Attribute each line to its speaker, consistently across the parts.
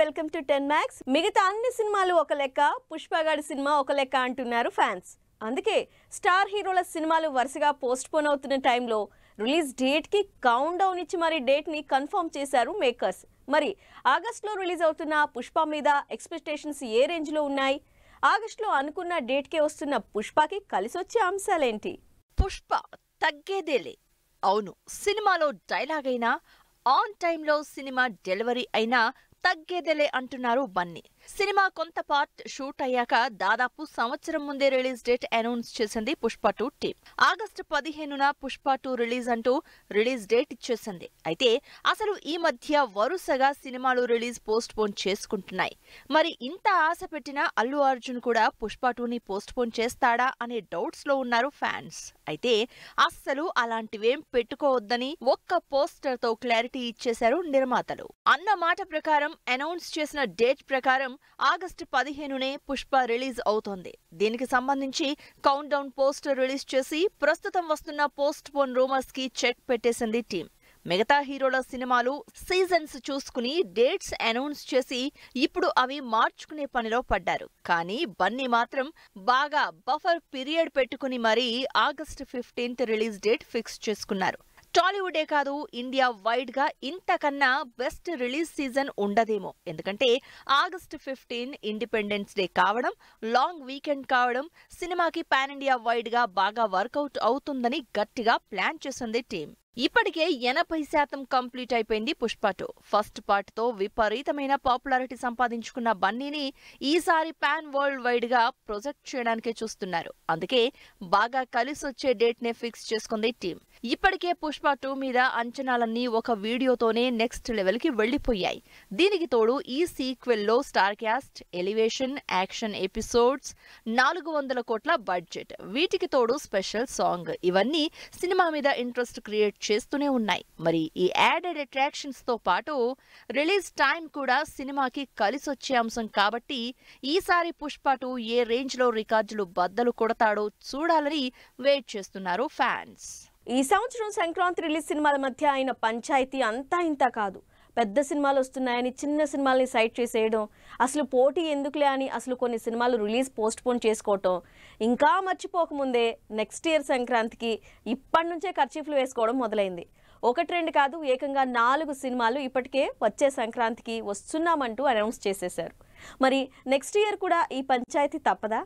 Speaker 1: Welcome to 10 max. మిగతా అన్ని సినిమాలు ఒక లెక్క, పుష్పగాడి సినిమా ఒక లెక్క అంటున్నారు ఫ్యాన్స్. అందుకే స్టార్ హీరోల సినిమాలు వరుసగా పోస్ట్ పోన్ అవుతున్న టైంలో రిలీజ్ డేట్ కి కౌంట్ డౌన్ ఇచ్చి మరి డేట్ ని కన్ఫర్మ్ చేశారు మేకర్స్. మరి ఆగస్టులో రిలీజ్ అవుతున్న పుష్ప మీద ఎక్స్పెక్టేషన్స్ ఏ రేంజ్ లో ఉన్నాయి? ఆగస్టులో అనుకున్న డేట్ కే వస్తున్న పుష్పకి కలిసొచ్చే అంశాలేంటి?
Speaker 2: పుష్ప తగ్గేదేలే. అవును, సినిమాలో డైలాగ్ అయినా ఆన్ టైంలో సినిమా డెలివరీ అయినా తగ్గేదేలే అంటున్నారు బన్నీ. సినిమా కొంత పార్ట్ షూట్ అయ్యాక దాదాపు సంవత్సరం ముందే రిలీజ్ డేట్ అనౌన్స్ చేసింది పుష్ప 2 టీం. ఆగస్టు 15న పుష్ప 2 రిలీజ్ అంటూ రిలీజ్ డేట్ ఇచ్చేసింది. అయితే అసలు ఈ మధ్య వరుసగా సినిమాలు రిలీజ్ పోస్ట్ పోన్ చేసుకుంటున్నాయి. మరి ఇంత ఆశ పెట్టిన అల్లు అర్జున్ కూడా పుష్ప 2ని పోస్ట్ పోన్ చేస్తాడా అనే డౌట్స్ లో ఉన్నారు ఫ్యాన్స్. అయితే అస్సలు అలాంటివేం పెట్టుకోవద్దని ఒక్క పోస్టర్ తో క్లారిటీ ఇచ్చేశారు నిర్మాతలు. అన్న మాట ప్రకారం అనౌన్స్ చేసిన డేట్ ప్రకారం ఆగస్టు 15నే పుష్ప రిలీజ్ అవుతోంది. దీనికి సంబంధించి కౌంట్ డౌన్ పోస్టర్ రిలీజ్ చేసి ప్రస్తుతం వస్తున్న పోస్ట్ పోన్ రూమర్స్ కి చెక్ పెట్టేసింది టీం. మిగతా హీరోల సినిమాలు సీజన్స్ చూసుకుని డేట్స్ అనౌన్స్ చేసి ఇప్పుడు అవి మార్చుకునే పనిలో పడ్డారు. కానీ బన్నీ మాత్రం బాగా బఫర్ పీరియడ్ పెట్టుకుని మరీ August 15th release date fix చేసుకున్నారు. టాలీవుడే కాదు, ఇండియా వైడ్ గా ఇంతకన్నా బెస్ట్ రిలీజ్ సీజన్ ఉండదేమో. ఎందుకంటే ఆగస్టు 15 ఇండిపెండెన్స్ డే కావడం, లాంగ్ వీకెండ్ కావడం సినిమాకి పాన్ ఇండియా వైడ్ గా బాగా వర్కౌట్ అవుతుందని గట్టిగా ప్లాన్ చేసింది టీం. ఇప్పటికే 80% కంప్లీట్ అయిపోయింది పుష్ప 2. ఫస్ట్ పార్ట్ తో విపరీతమైన పాపులారిటీ సంపాదించుకున్న బన్నీని ఈసారి పాన్ వరల్డ్ వైడ్ గా ప్రొజెక్ట్ చేయడానికే చూస్తున్నారు. అందుకే బాగా కలిసొచ్చే డేట్ నే ఫిక్స్ చేసుకుంది టీం. ఇప్పటికే పుష్ప 2 మీద అంచనాలన్నీ ఒక వీడియోతోనే నెక్స్ట్ లెవెల్ కి వెళ్లిపోయాయి. దీనికి తోడు ఈ సీక్వెల్ లో star cast, elevation, action episodes, 400 కోట్ల బడ్జెట్, వీటికి తోడు స్పెషల్ సాంగ్, ఇవన్నీ సినిమా మీద ఇంట్రెస్ట్ క్రియేట్ చేస్తూనే ఉన్నాయి. మరి ఈ యాడెడ్ అట్రాక్షన్స్ తో పాటు రిలీజ్ టైం కూడా సినిమాకి కలిసొచ్చే అంశం కాబట్టి ఈసారి పుష్ప 2 ఏ రేంజ్ లో రికార్డులు బద్దలు కొడతాడో చూడాలని వెయిట్ చేస్తున్నారు ఫ్యాన్స్.
Speaker 1: ఈ సంవత్సరం సంక్రాంతి రిలీజ్ సినిమాల మధ్య అయిన పంచాయతీ అంతా ఇంత కాదు. పెద్ద సినిమాలు వస్తున్నాయని చిన్న సినిమాల్ని సైడ్ చేసేయడం, అసలు పోటీ ఎందుకులే అని అసలు కొన్ని సినిమాలు రిలీజ్ పోస్ట్ పోన్ చేసుకోవటం, ఇంకా మర్చిపోకముందే నెక్స్ట్ ఇయర్ సంక్రాంతికి ఇప్పటి నుంచే ఖర్చీఫ్లు వేసుకోవడం మొదలైంది. 1-2 కాదు, ఏకంగా 4 సినిమాలు ఇప్పటికే వచ్చే సంక్రాంతికి వస్తున్నామంటూ అనౌన్స్ చేసేశారు. మరి నెక్స్ట్ ఇయర్ కూడా ఈ పంచాయతీ తప్పదా?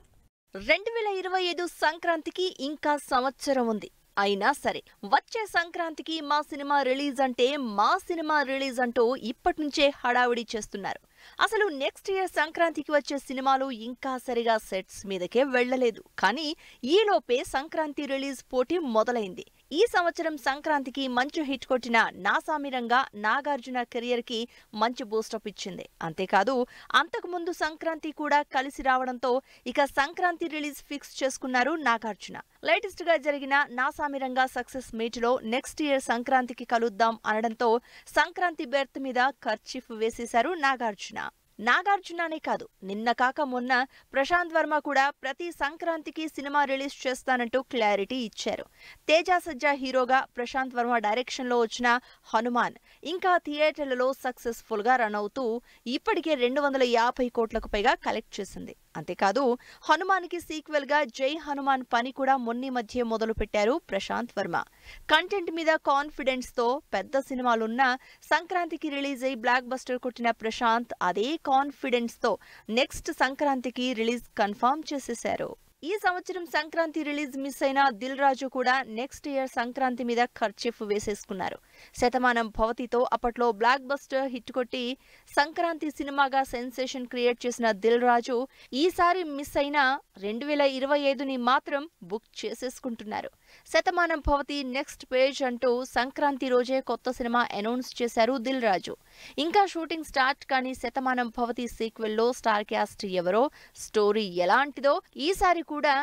Speaker 2: 2025 సంక్రాంతికి ఇంకా సంవత్సరం ఉంది. అయినా సరే వచ్చే సంక్రాంతికి మా సినిమా రిలీజ్ అంటే మా సినిమా రిలీజ్ అంటూ ఇప్పటి నుంచే హడావిడి చేస్తున్నారు. అసలు నెక్స్ట్ ఇయర్ సంక్రాంతికి వచ్చే సినిమాలు ఇంకా సరిగా సెట్స్ మీదకే వెళ్లలేదు. కానీ ఈలోపే సంక్రాంతి రిలీజ్ పోటీ మొదలైంది. ఈ సంవత్సరం సంక్రాంతికి మంచి హిట్ కొట్టిన నాసామిరంగా నాగార్జున కెరియర్ కి మంచి బూస్టప్ ఇచ్చింది. అంతేకాదు అంతకుముందు సంక్రాంతి కూడా కలిసి రావడంతో ఇక సంక్రాంతి రిలీజ్ ఫిక్స్ చేసుకున్నారు నాగార్జున. లేటెస్ట్ గా జరిగిన నాసామిరంగా సక్సెస్ మీట్ లో నెక్స్ట్ ఇయర్ సంక్రాంతికి కలుద్దాం అనడంతో సంక్రాంతి బెర్త్ మీద కర్చీఫ్ వేసేశారు నాగార్జున. నాగార్జుననే కాదు, నిన్న కాక మొన్న ప్రశాంత్ వర్మ కూడా ప్రతి సంక్రాంతికి సినిమా రిలీజ్ చేస్తానంటూ క్లారిటీ ఇచ్చారు. తేజ సజ్జా హీరోగా ప్రశాంత్ వర్మ డైరెక్షన్ లో వచ్చిన హనుమాన్ ఇంకా థియేటర్లలో సక్సెస్ఫుల్ గా రన్ అవుతూ ఇప్పటికే 250 కోట్లకు పైగా కలెక్ట్ చేసింది. అంతేకాదు హనుమాన్కి సీక్వెల్ గా జై హనుమాన్ పని కూడా మొన్న మధ్య మొదలు పెట్టారు ప్రశాంత్ వర్మ. కంటెంట్ మీద కాన్ఫిడెన్స్ తో పెద్ద సినిమాలున్న సంక్రాంతికి రిలీజ్ అయి బ్లాక్ బస్టర్ కొట్టిన ప్రశాంత్ అదే కాన్ఫిడెన్స్ తో నెక్స్ట్ సంక్రాంతికి రిలీజ్ కన్ఫర్మ్ చేసేశారు. ఈ సంవత్సరం సంక్రాంతి రిలీజ్ మిస్ అయిన దిల్ రాజు కూడా నెక్స్ట్ ఇయర్ సంక్రాంతి మీద ఖర్చీఫ్ వేసేసుకున్నారు. శతమానం భవతితో అప్పట్లో బ్లాక్ బస్టర్ హిట్ కొట్టి సంక్రాంతి సినిమాగా సెన్సేషన్ క్రియేట్ చేసిన దిల్ రాజు ఈసారి మిస్ అయిన 2025ని మాత్రం book చేసేసుకుంటున్నారు. Shatamanam Bhavati next page అంటూ సంక్రాంతి రోజే కొత్త సినిమా అనౌన్స్ చేశారు దిల్ రాజు. ఇంకా షూటింగ్ స్టార్ట్ కానీ శతమానం భవతి సీక్వెల్ లో స్టార్ క్యాస్ట్ ఎవరో, స్టోరీ ఎలాంటిదో ఈసారి కూడా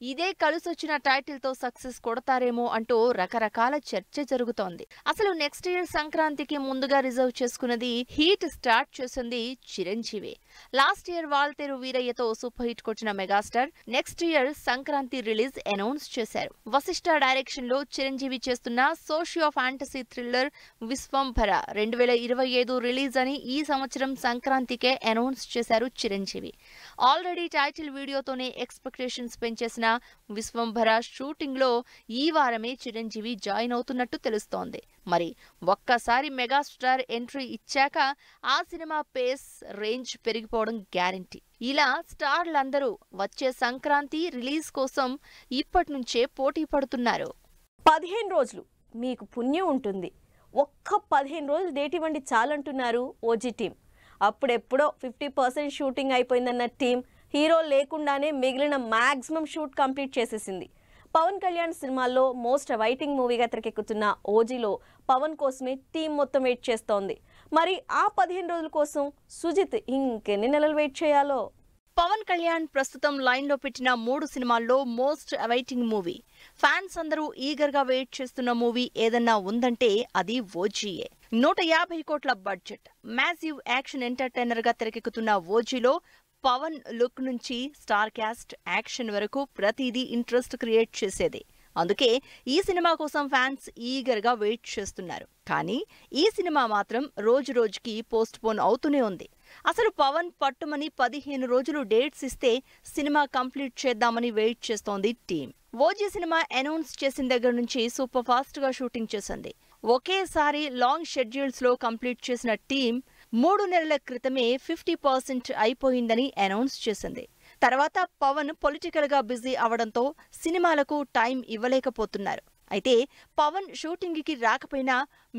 Speaker 2: ఇదే కలిసొచ్చిన టైటిల్ తో సక్సెస్ కొడతారేమో అంటూ రకరకాల చర్చ జరుగుతోంది. అసలు నెక్స్ట్ ఇయర్ సంక్రాంతికి ముందుగా రిజర్వ్ చేసుకున్నది హీట్ స్టార్ట్ చేసింది చిరంజీవి. లాస్ట్ ఇయర్ వాల్తేరు వీరయ్యతో సూపర్ హిట్ కొట్టిన megastar next year Sankranti release announce చేశారు. వశిష్ఠ డైరెక్షన్ లో చిరంజీవి చేస్తున్న socio fantasy thriller Vishwambhara 2025 release అని ఈ సంవత్సరం సంక్రాంతికే అనౌన్స్ చేశారు చిరంజీవి. ఆల్రెడీ టైటిల్ వీడియోతోనే ఎక్స్పెక్టేషన్స్ పెంచేసిన విశ్వంభర షూటింగ్ లో ఈ వారమే చిరంజీవి జాయిన్ అవుతున్నట్టు తెలుస్తోంది. మరి ఒక్కసారి మెగాస్టార్ ఎంట్రీ ఇచ్చాక ఆ సినిమా పేస్ రేంజ్ పెరిగిపోవడం గ్యారంటీ. ఇలా స్టార్లందరూ వచ్చే సంక్రాంతి రిలీజ్ కోసం ఇప్పటి నుంచే పోటీ పడుతున్నారు.
Speaker 1: 15 రోజులు మీకు పుణ్యం ఉంటుంది. ఒక్క 15 రోజులు డేట్ ఇవ్వండి చాలంటున్నారు ఓజీ టీం. అప్పుడెప్పుడో 50% షూటింగ్ అయిపోయిందన్న టీం హీరో లేకుండానే మిగిలిన మ్యాక్సిమం షూట్ కంప్లీట్ చేసేసింది. పవన్ కళ్యాణ్ సినిమాల్లో మోస్ట్ అవైటింగ్ మూవీగా తెరకెక్కుతున్న ఓజీలో పవన్ కోసమే టీం మొత్తం వెయిట్ చేస్తోంది. మరి ఆ 15 రోజుల కోసం సుజిత్ ఇంకెన్ని నెలలు వెయిట్ చేయాలో.
Speaker 2: పవన్ కళ్యాణ్ ప్రస్తుతం లైన్ లో పెట్టిన 3 సినిమాల్లో మోస్ట్ అవైటింగ్ మూవీ, ఫ్యాన్స్ అందరూ ఈగర్ గా వెయిట్ చేస్తున్న మూవీ ఏదన్నా ఉందంటే అది ఓజీయే. 150 కోట్ల బడ్జెట్ మ్యాసివ్ యాక్షన్ ఎంటర్టైనర్ గా తెరకెక్కుతున్న ఓజీలో పవన్ లుక్ నుంచి స్టార్ క్యాస్ట్ యాక్షన్ వరకు ప్రతిదీ ఇంట్రెస్ట్ క్రియేట్ చేసేది. అందుకే ఈ సినిమా కోసం ఫ్యాన్స్ ఈగర్ గా వెయిట్ చేస్తున్నారు. కానీ ఈ సినిమా మాత్రం రోజు రోజుకి పోస్ట్ పోన్ అవుతూనే ఉంది. అసలు పవన్ పట్టుమని 15 రోజులు డేట్స్ ఇస్తే సినిమా కంప్లీట్ చేద్దామని వెయిట్ చేస్తోంది టీం. ఓజీ సినిమా అనౌన్స్ చేసిన దగ్గర నుంచి సూపర్ ఫాస్ట్ గా షూటింగ్ చేసింది. ఒకేసారి లాంగ్ షెడ్యూల్స్ లో కంప్లీట్ చేసిన టీం 3 నెలల క్రితమే 50% అయిపోయిందని అనౌన్స్ చేసింది. తర్వాత పవన్ పొలిటికల్ గా బిజీ అవడంతో సినిమాలకు టైం ఇవ్వలేకపోతున్నారు. అయితే పవన్ షూటింగ్ కి రాకపోయినా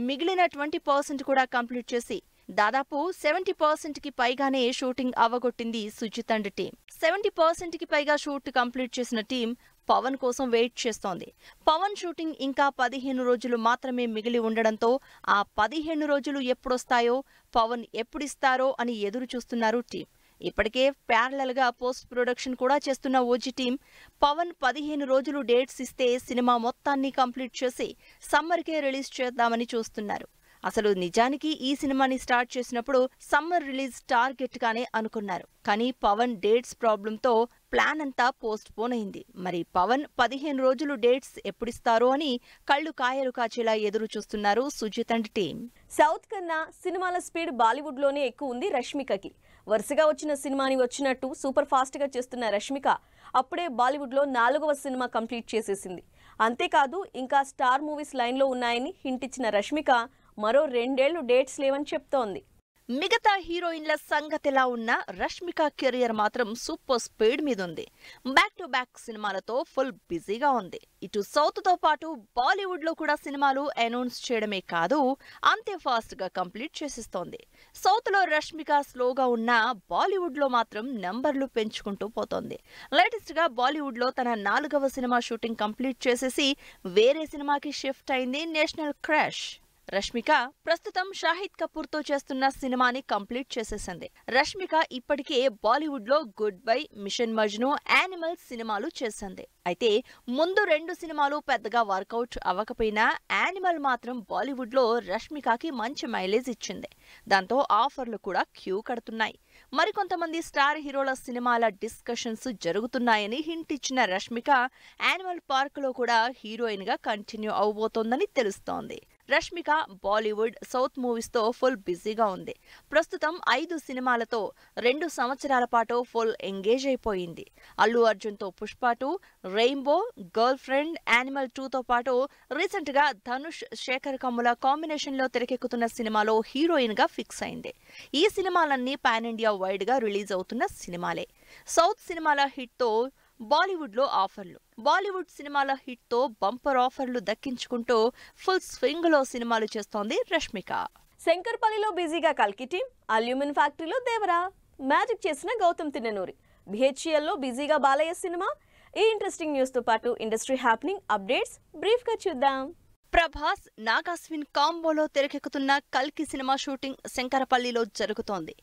Speaker 2: మిగిలిన 20% కూడా కంప్లీట్ చేసి దాదాపు 70% కి పైగానే షూటింగ్ అవగొట్టింది సుజిత్ అండ్ టీం. 70% కి పైగా షూట్ కంప్లీట్ చేసిన టీం పవన్ కోసం వెయిట్ చేస్తోంది. పవన్ షూటింగ్ ఇంకా 15 రోజులు మాత్రమే మిగిలి ఉండడంతో ఆ 15 రోజులు ఎప్పుడొస్తాయో, పవన్ ఎప్పుడిస్తారో అని ఎదురు చూస్తున్నారు టీం. ఇప్పటికే ప్యారలల్ గా పోస్ట్ ప్రొడక్షన్ కూడా చేస్తున్న ఓజీ టీం పవన్ 15 రోజులు డేట్స్ ఇస్తే సినిమా మొత్తాన్ని కంప్లీట్ చేసి సమ్మర్కే రిలీజ్ చేద్దామని చూస్తున్నారు. అసలు నిజానికి ఈ సినిమాని స్టార్ట్ చేసినప్పుడు సమ్మర్ రిలీజ్ టార్గెట్ గానే అనుకున్నారు. కానీ పవన్ డేట్స్ ప్రాబ్లంతో ప్లాన్ అంతా పోస్ట్ పోన్ అయింది. మరి పవన్ 15 రోజులు డేట్స్ ఎప్పుడిస్తారో అని కళ్ళు కాయలు కాచేలా ఎదురు చూస్తున్నారు సుజిత్ అండ్ టీం.
Speaker 1: సౌత్ కన్నా సినిమాల స్పీడ్ బాలీవుడ్ లోనే ఎక్కువ ఉంది రష్మికకి. వరుసగా వచ్చిన సినిమాని వచ్చినట్టు సూపర్ ఫాస్ట్ గా చేస్తున్న రష్మిక అప్పుడే బాలీవుడ్ లో 4వ సినిమా కంప్లీట్ చేసేసింది. అంతేకాదు ఇంకా స్టార్ మూవీస్ లైన్ లో ఉన్నాయని హింట్ ఇచ్చిన రష్మిక మరో 2 ఏళ్లు డేట్స్ లేవని చెప్తోంది.
Speaker 2: మిగతా హీరోయిన్ల సంగతిలా ఉన్న రష్మిక కెరియర్ మాత్రం సూపర్ స్పీడ్ మీద ఉంది. బ్యాక్ టు బ్యాక్ సినిమాలతో ఫుల్ బిజీగా ఉంది. ఇటు సౌత్ తో పాటు బాలీవుడ్ లో కూడా సినిమాలు అనౌన్స్ చేయడమే కాదు, అంతే ఫాస్ట్ గా కంప్లీట్ చేసేస్తోంది. సౌత్ లో రష్మిక స్లోగా ఉన్నా బాలీవుడ్ లో మాత్రం నంబర్లు పెంచుకుంటూ పోతోంది. లేటెస్ట్ గా బాలీవుడ్ లో తన 4వ సినిమా షూటింగ్ కంప్లీట్ చేసేసి వేరే సినిమాకి షిఫ్ట్ అయింది నేషనల్ క్రష్. రష్మిక ప్రస్తుతం షాహిద్ కపూర్ తో చేస్తున్న సినిమాని కంప్లీట్ చేసేసింది. రష్మిక ఇప్పటికే బాలీవుడ్ లో Good Bye, Mission Majnu, Animal సినిమాలు చేసింది. అయితే ముందు 2 సినిమాలు పెద్దగా వర్కౌట్ అవ్వకపోయినా యానిమల్ మాత్రం బాలీవుడ్ లో రష్మికకి మంచి మైలేజ్ ఇచ్చింది. దాంతో ఆఫర్లు కూడా క్యూ కడుతున్నాయి. మరికొంతమంది స్టార్ హీరోల సినిమాల డిస్కషన్స్ జరుగుతున్నాయని హింట్ ఇచ్చిన రష్మిక యానిమల్ పార్క్ లో కూడా హీరోయిన్ గా కంటిన్యూ అవబోతోందని తెలుస్తోంది. రష్మిక బాలీవుడ్, సౌత్ మూవీస్ తో ఫుల్ బిజీగా ఉంది. ప్రస్తుతం 5 సినిమాలతో 2 సంవత్సరాల పాటు ఫుల్ ఎంగేజ్ అయిపోయింది. అల్లు అర్జున్ తో Pushpa 2, rainbow, girl friend, animal 2 తో పాటు రీసెంట్ గా ధనుష్, శేఖర్ కమ్ముల కాంబినేషన్ లో తెరకెక్కుతున్న సినిమాలో హీరోయిన్ గా ఫిక్స్ అయింది. ఈ సినిమాలన్నీ పాన్ ఇండియా వైడ్ గా రిలీజ్ అవుతున్న సినిమాలే. సౌత్ సినిమాల హిట్ తో బాలీవుడ్ లో ఆఫర్లు, బాలీవుడ్ సినిమాల హిట్ తో బంపర్ ఆఫర్లు దక్కించుకుంటూ ఫుల్ స్వింగ్ లో సినిమాలు చేస్తోంది రష్మిక.
Speaker 1: శంకర్పల్లిలో బిజీగా కల్కి టీం, అల్యూమిన్ ఫ్యాక్టరీలో దేవరా, మ్యాజిక్ చేసిన గౌతమ్ తిన్ననూరి, BHEL లో బిజీగా బాలయ్య సినిమా. ఈ ఇంట్రెస్టింగ్ న్యూస్ తో పాటు ఇండస్ట్రీ హ్యాపెనింగ్ అప్డేట్స్ బ్రీఫ్ గా చూద్దాం.
Speaker 2: ప్రభాస్, నాగాస్విన్ కాంబోలో తెరకెక్కుతున్న కల్కి సినిమా షూటింగ్ శంకరపల్లిలో జరుగుతోంది.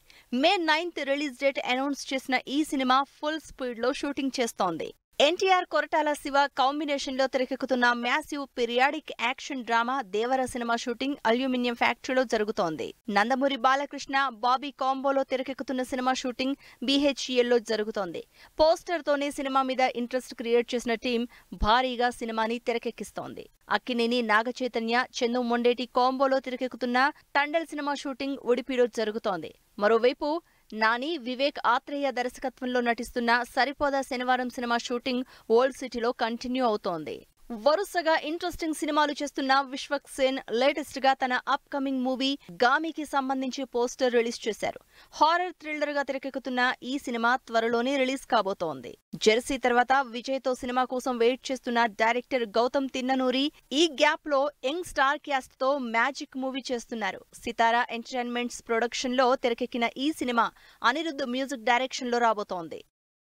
Speaker 2: May 9th release date announce చేసిన ఈ సినిమా ఫుల్ స్పీడ్ లో షూటింగ్ చేస్తోంది. ఎన్టీఆర్ కొరటాల శివ కాంబినేషన్ లో తెరకెక్కుతున్న మ్యాసివ్ పీరియాడిక్ యాక్షన్ డ్రామా దేవర సినిమా షూటింగ్ అల్యూమినియం ఫ్యాక్టరీలో జరుగుతోంది. నందమూరి బాలకృష్ణ బాబీ కాంబోలో తెరకెక్కుతున్న సినిమా షూటింగ్ BHEL లో జరుగుతోంది. పోస్టర్ తోనే సినిమా మీద ఇంట్రెస్ట్ క్రియేట్ చేసిన టీం భారీగా సినిమాని తెరకెక్కిస్తోంది. అక్కినేని నాగచైతన్య చందు మొండేటి కాంబోలో తెరకెక్కుతున్న తండల్ సినిమా షూటింగ్ ఉడిపిలో జరుగుతోంది. మరోవైపు నాని వివేక్ ఆత్రేయ దర్శకత్వంలో నటిస్తున్న సరిపోదా శనివారం సినిమా షూటింగ్ ఓల్డ్ సిటీలో కంటిన్యూ అవుతోంది. వరుసగా ఇంట్రెస్టింగ్ సినిమాలు చేస్తున్న విశ్వక్ సేన్ లేటెస్ట్ గా తన అప్ కమింగ్ మూవీ గామికి సంబంధించి పోస్టర్ రిలీజ్ చేశారు. హారర్ థ్రిల్లర్ గా తెరకెక్కుతున్న ఈ సినిమా త్వరలోనే రిలీజ్ కాబోతోంది. జెర్సీ తర్వాత విజయ్ తో సినిమా కోసం వెయిట్ చేస్తున్న డైరెక్టర్ గౌతమ్ తిన్ననూరి ఈ గ్యాప్ లో యంగ్ స్టార్ క్యాస్ట్ తో మ్యాజిక్ మూవీ చేస్తున్నారు. సితారా ఎంటర్టైన్మెంట్స్ ప్రొడక్షన్ లో తెరకెక్కిన ఈ సినిమా అనిరుద్ధ్ మ్యూజిక్ డైరెక్షన్ లో రాబోతోంది.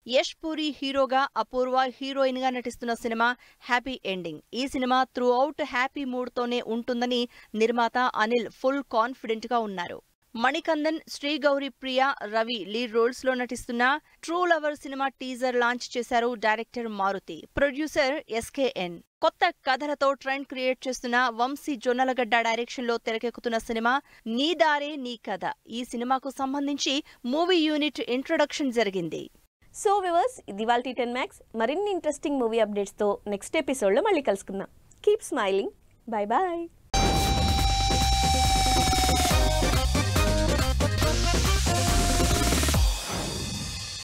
Speaker 2: యష్ పూరి హీరోగా అపూర్వ హీరోయిన్ గా నటిస్తున్న సినిమా హ్యాపీ ఎండింగ్. ఈ cinema throughout happy mood తోనే ఉంటుందని నిర్మాత అనిల్ ఫుల్ కాన్ఫిడెంట్ గా ఉన్నారు. మణికందన్, శ్రీగౌరి ప్రియ, రవి లీడ్ రోల్స్ లో నటిస్తున్న true lover cinema teaser launch చేశారు డైరెక్టర్ మారుతి. Producer SKN. కొత్త కథలతో ట్రెండ్ క్రియేట్ చేస్తున్న వంశీ జొన్నలగడ్డ డైరెక్షన్ లో తెరకెక్కుతున్న సినిమా నీ దారే నీ కథ. ఈ సినిమాకు సంబంధించి మూవీ యూనిట్ ఇంట్రొడక్షన్ జరిగింది.
Speaker 1: సో వ్యూవర్స్, ఇది వాల్టీ 10 Max. మరిన్ని ఇంట్రెస్టింగ్ మూవీ అప్డేట్స్తో నెక్స్ట్ ఎపిసోడ్లో మళ్ళీ కలుసుకుందాం. Keep smiling. Bye bye.